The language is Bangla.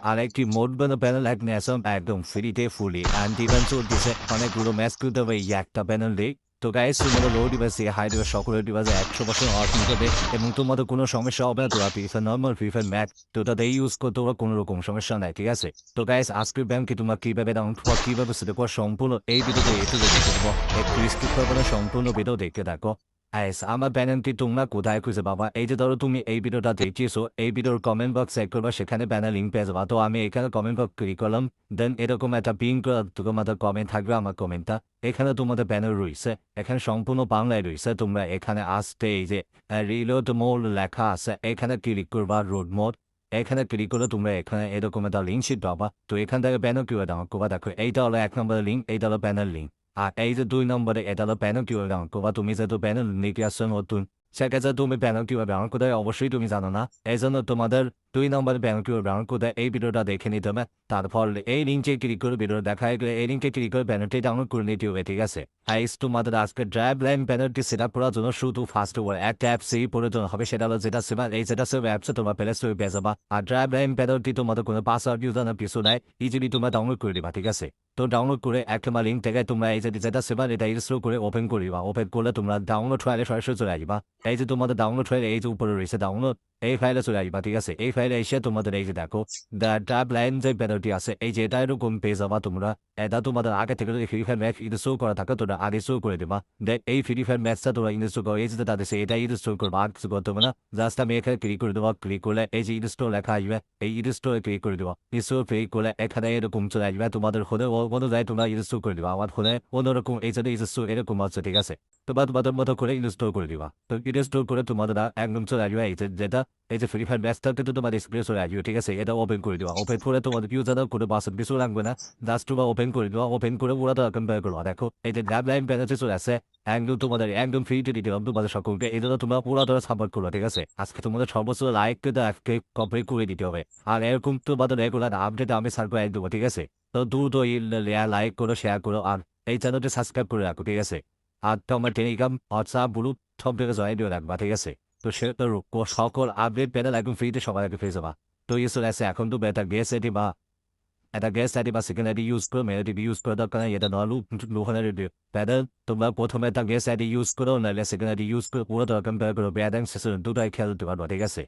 আরেকটি মোড বানো প্যানেল এক নেসম একদম ফ্রিতে ফুলি অ্যান্টিভান চলতেছে অনেকগুলো ম্যাচ করতে হবে এই একটা প্যানেল দিয়ে তো গাইস তোমাদের লো ডিভাইসে হাই ডিভাইস সকলের ডিভাইসে 100% ওয়ার্কিং করবে এবং তোমাদের কোনো সমস্যা হবে না তোরা প্রিফার নর্মাল প্রিফার ম্যাক তো ওটা দিয়ে ইউজ করতে ওরা কোনো রকম সমস্যা নাই ঠিক আছে তো গাইস আজকের ব্যাংকে তোমরা কীভাবে ডাউনলোড করো কীভাবে সেটা করো সম্পূর্ণ এই ভিডিওতে একটু দেখে দেবো একটু স্কিপ করবে না সম্পূর্ণ ভিডিও দেখতে থাকো আইস আমার ব্যানারটি তোমরা কোথায় খুঁজে পাবা এই যে ধরো তুমি এই ভিডিওটা দেখিয়েছো এই ভিডিওর কমেন্ট বক্স চেক করবা সেখানে ব্যানার লিঙ্ক পেয়ে যাবা তো আমি এখানে কমেন্ট বক্স ক্লিক করলাম দেন এরকম একটা পিন করে তোমাদের কমেন্ট থাকবে আমার কমেন্টটা এখানে তোমাদের ব্যানার রয়েছে এখানে সম্পূর্ণ বাংলায় রয়েছে তোমরা এখানে আসতে এই যে রিলোড মোড লেখা আছে এখানে ক্লিক করবা রোড মোড এখানে ক্লিক করলে তোমরা এখানে এরকম একটা লিঙ্ক শিট পাবা তো এখান থেকে ব্যানার কিভাবে ডাউনলোড করবা দেখো এইটা হলো 1 নম্বরের লিঙ্ক এইটা হলো ব্যানার লিঙ্ক আর এই যে 2 নম্বরে এটা হলো ব্যানার কিভাবে ডাউনলোড করবা তুমি যেহেতু ব্যানার নিতে আসছো নতুন সেক্ষেত্রে তুমি ব্যানার কিভাবে ডাউনলোড করতে হয় অবশ্যই তুমি জানো না এই জন্য তোমাদের 2 নম্বরে ব্যানার কিভাবে ডাউনলোড করতে হয় এই ভিডিওটা দেখে নিতে হবে তারপর এই লিঙ্কে ক্লিক করে ভিডিও দেখা গেলে এই লিঙ্কে ক্লিক করে ব্যানারটি ডাউনলোড করে নিতে হবে ঠিক আছে হাইস তোমাদের আজকে ড্রাইভ লাইন ব্যানারটি সেট আপ করার জন্য শুধু ফার্স্ট ওভার একটা অ্যাপ সেই প্রয়োজন হবে সেটা হলো যেটা সেবা এই যেটা সেবা অ্যাপসে তোমার প্লে স্টোরে পেয়ে যাবা আর ড্রাইভ লাইন ব্যানারটি তোমাদের কোনো পাসওয়ার্ড ইউজার না কিছু নাই ইজিলি তোমরা ডাউনলোড করে দিবা ঠিক আছে তো ডাউনলোড করে একটা লিঙ্ক থেকে তোমরা এই যে যেটা সেবা এটা ইনস্টল করে ওপেন করিবা ওপেন করলে তোমরা ডাউনলোড ফাইলে সরাসরি চলে আসবা এই যে তোমাদের ডাউনলোড ফাইল এই যে উপরে রয়েছে ডাউনলোড এই ফাইলে চলে আসবা ঠিক আছে এই ফাইলে এসে তোমাদের এই যে দেখো ড্রাইভ লাইন যে ব্যানারটি আছে এই যে এটা এরকম পেয়ে যাবা তোমরা এটা তোমাদের আগে থেকে যদি ফ্রি ফায়ার ম্যাচ ইনস্টল করা থাকে তোমরা আগে ইনস্টল করে দেবা দেখ এই ফ্রি ফায়ার ম্যাচটা তোমরা ইনস্টল করো এই যে তাদের এটা ইনস্টল করবা আর কিছু করতে হবে না জাস্ট আমি এখানে ক্লিক করে দেবো ক্লিক করলে এই যে ইনস্টল লেখা আসবে এই ইনস্টলে ক্লিক করে দেবো ইনস্টল ক্লিক করলে এখানে এরকম চলে আসবে তোমাদের ফোনে অনুযায়ী তোমরা ইনস্টল করে দিবা আমার ফোনে অন্যরকম এই জন্য ইনস্টল এরকম আছে ঠিক আছে তোমাদের মতো করে ইনস্টল করে দিবা তো ইনস্টল করে তোমাদের একদম চলে আসবে এই যে যেটা এই যে ফ্রি ফায়ার ম্যাচটা কিন্তু তোমার এক্সপিরিয়েন্স হয়ে আসবে ঠিক আছে এটা ওপেন করে দিবা ওপেন করে তোমাদের ইউজার কোনো পাসওয়ার্ড কিছু লাগবে না জাস্ট তোমরা ওপেন করে দিবা ওপেন করে পুরো কম্পেয়ার করবা দেখো এই যে ড্রাইভ লাইন ব্যানারটি চলে আসে একদম তোমাদের একদম ফ্রিতে দিতে হবে তোমাদের সকলকে এই জন্য তোমরা পুরো ধরে সাপোর্ট করো ঠিক আছে আজকে তোমাদের সর্বোচ্চ লাইক আজকে কমপ্লিট করে দিতে হবে আর এরকম তোমাদের রেগুলার আপডেট আমি সার করে দেবো ঠিক আছে তো দ্রুত লাইক করো শেয়ার করো আর এই চ্যানেলটি সাবস্ক্রাইব করে রাখো ঠিক আছে আর তোমার টেলিগ্রাম হোয়াটসঅ্যাপ গ্রুপ সব থেকে জয়েন দিয়ে রাখবা ঠিক আছে তো সে তো সকল আপডেট প্যানেল একদম ফ্রিতে সবার আগে পেয়ে যাবা তো ইয়ে চলে আসে এখন তো একটা গ্যাস আইডি বা একটা গ্যাস আইডি বা সেকেন্ড আইডি ইউজ করো মেয়ের আইডি ইউজ করে দরকার নেই এটা নর্মাল লোহানের প্যানেল তোমরা প্রথমে একটা গ্যাস আইডি ইউজ করো নাহলে সেকেন্ড আইডি ইউজ করে পুরো দরকার করো ব্যাড অ্যান্ড সেশন দুটাই খেয়াল দিতে পারবা ঠিক আছে